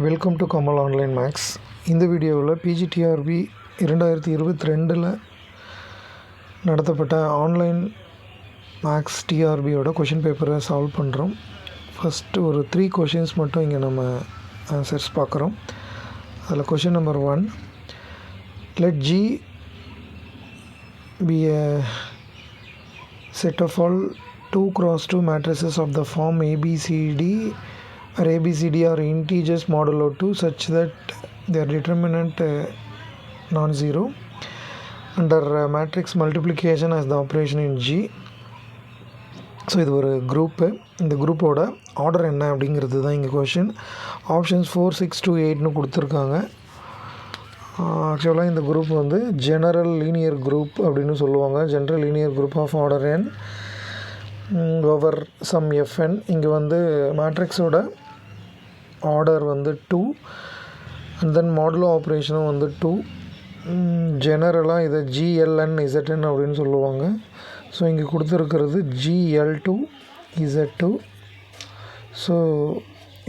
Welcome to Kamal online maths. இந்த வீடியோவில் PGTRB 2022 நடத்தப்பட்ட ஆன்லைன் மேக்ஸ் டிஆர்பியோட கொஷின் பேப்பரை சால்வ் பண்ணுறோம். ஃபஸ்ட்டு ஒரு 3 கொஷின்ஸ் மட்டும் இங்கே நம்ம ஆன்சர்ஸ் பார்க்குறோம். அதில் question number 1, let G be a set of all 2x2 matrices of the form ABCD or ABCD are integers modulo 2 such that their determinant non-zero under matrix multiplication as the operation in G. So இது ஒரு group. இந்த குரூப்போட order என்ன அப்படிங்கிறது தான் இங்கே question. Options 4, 6, 2, 8னு கொடுத்துருக்காங்க. ஆக்சுவலாக இந்த குரூப் வந்து ஜெனரல் லீனியர் குரூப் அப்படின்னு சொல்லுவாங்க. General linear group of order n over some fn. இங்கே வந்து மேட்ரிக்ஸோட ஆர்டர் வந்து 2 அண்ட் தென் மாடுலோ ஆப்ரேஷனும் வந்து 2. ஜெனரலாக இதை GLN ZN அப்படின்னு சொல்லுவாங்க. ஸோ இங்கே கொடுத்துருக்கிறது GL2 Z2. ஸோ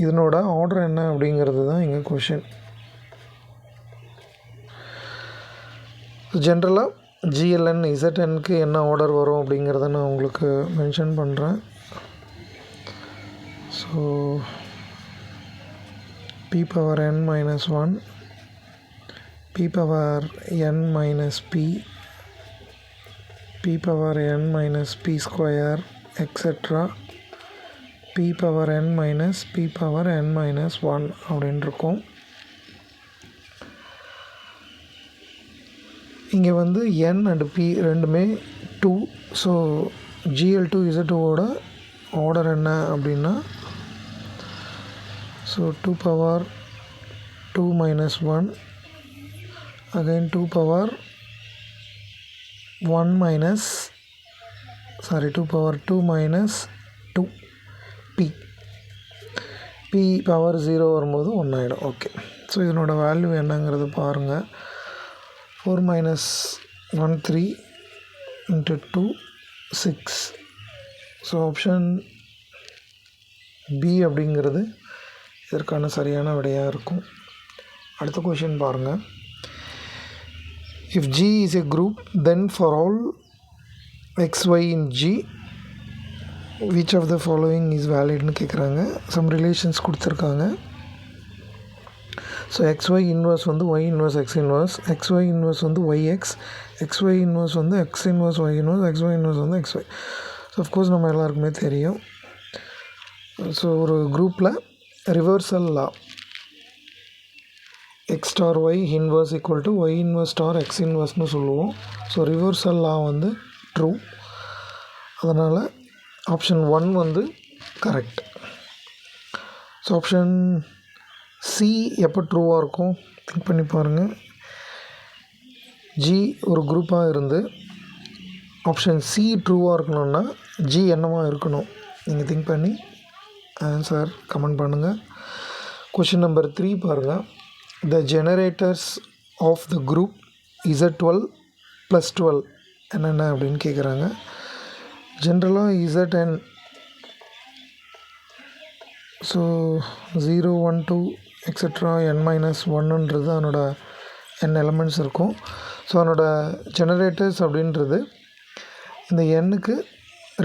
இதனோட ஆர்டர் என்ன அப்படிங்கிறது தான் இங்கே கொஷின். ஜென்ரலாக GLN ZNக்கு என்ன ஆர்டர் வரும் அப்படிங்கிறத நான் உங்களுக்கு மென்ஷன் பண்ணுறேன். So p power n minus 1, p power n minus p, p power n minus p square, etc. p power n minus p power n minus 1 அப்படின்னு இருக்கும். இங்கே வந்து n அண்ட் p ரெண்டுமே 2. ஸோ GL2 Z2ஓட ஆர்டர் என்ன அப்படின்னா, so 2 power 2 minus 1, again 2 power 1 minus 2 power 2 minus 2 p power 0 வரும்போது 1 ஆகிடும். Okay, so இதனோட வேல்யூ என்னங்கிறது பாருங்கள். 4 minus 1 3 into 2 6. So option B அப்படிங்கிறது இதற்கான சரியான விடையாக இருக்கும். அடுத்த கொஷின் பாருங்கள். If G is a group, then for all xy in G which of the following is validன்னு கேட்குறாங்க. சம் ரிலேஷன்ஸ் கொடுத்துருக்காங்க. ஸோ xy இன்வர்ஸ் வந்து y inverse x inverse, xy inverse வந்து yx, xy இன்வர்ஸ் வந்து x inverse y inverse, xy inverse வந்து xy. So of course நம்ம எல்லாருக்குமே தெரியும். So ஒரு குரூப்பில் reversal law x star y inverse equal to y inverse star x இன்வர்ஸ்னு சொல்லுவோம். So reversal லா வந்து ட்ரூ. அதனால் ஆப்ஷன் 1 வந்து கரெக்ட். ஸோ ஆப்ஷன் சி எப்போ ட்ரூவாக இருக்கும் திங்க் பண்ணி பாருங்கள். G ஒரு குரூப்பாக இருந்து ஆப்ஷன் சி ட்ரூவாக இருக்கணும்னா G என்னவாக இருக்கணும் நீங்கள் திங்க் பண்ணி ஆன்சர் கமெண்ட் பண்ணுங்கள். கொஷின் நம்பர் 3 பாருங்கள். The generators of the group Z12 + 12 என்னென்ன அப்படின்னு கேட்குறாங்க. ஜென்ரலாக ZN ஸோ 0 1 2 எக்ஸட்ரா n-1ன்றது அதனோட n எலமெண்ட்ஸ் இருக்கும். ஸோ அதனோட ஜெனரேட்டர்ஸ் அப்படின்றது இந்த எண்ணுக்கு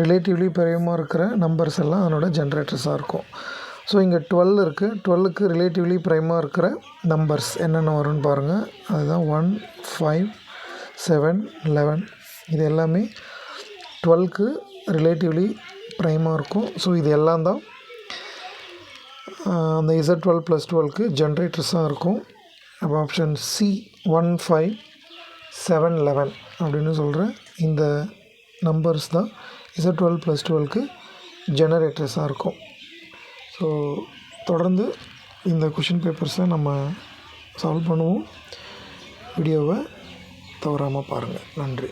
ரிலேட்டிவ்லி பெரியமாக இருக்கிற நம்பர்ஸ் எல்லாம் அதனோட ஜென்ரேட்டர்ஸாக இருக்கும். ஸோ இங்கே 12 இருக்குது. 12க்கு ரிலேட்டிவ்லி ப்ரைமாக இருக்கிற நம்பர்ஸ் என்னென்ன வரும்னு பாருங்கள். அதுதான் 1 5 7 11. இது எல்லாமே 12க்கு ரிலேட்டிவ்லி ப்ரைமாக இருக்கும். ஸோ இது எல்லாம் தான் அந்த Z12 + 12க்கு ஜென்ரேட்டர்ஸாக இருக்கும். அப்போ ஆப்ஷன் சி 1 5 7 11 அப்படின்னு சொல்கிற இந்த நம்பர்ஸ் தான் Z12 + 12க்கு ஜெனரேட்டர்ஸாக இருக்கும். ஸோ தொடர்ந்து இந்த கொஷின் பேப்பர்ஸை நம்ம சால்வ் பண்ணுவோம். வீடியோவை தவறாமல் பாருங்கள். நன்றி.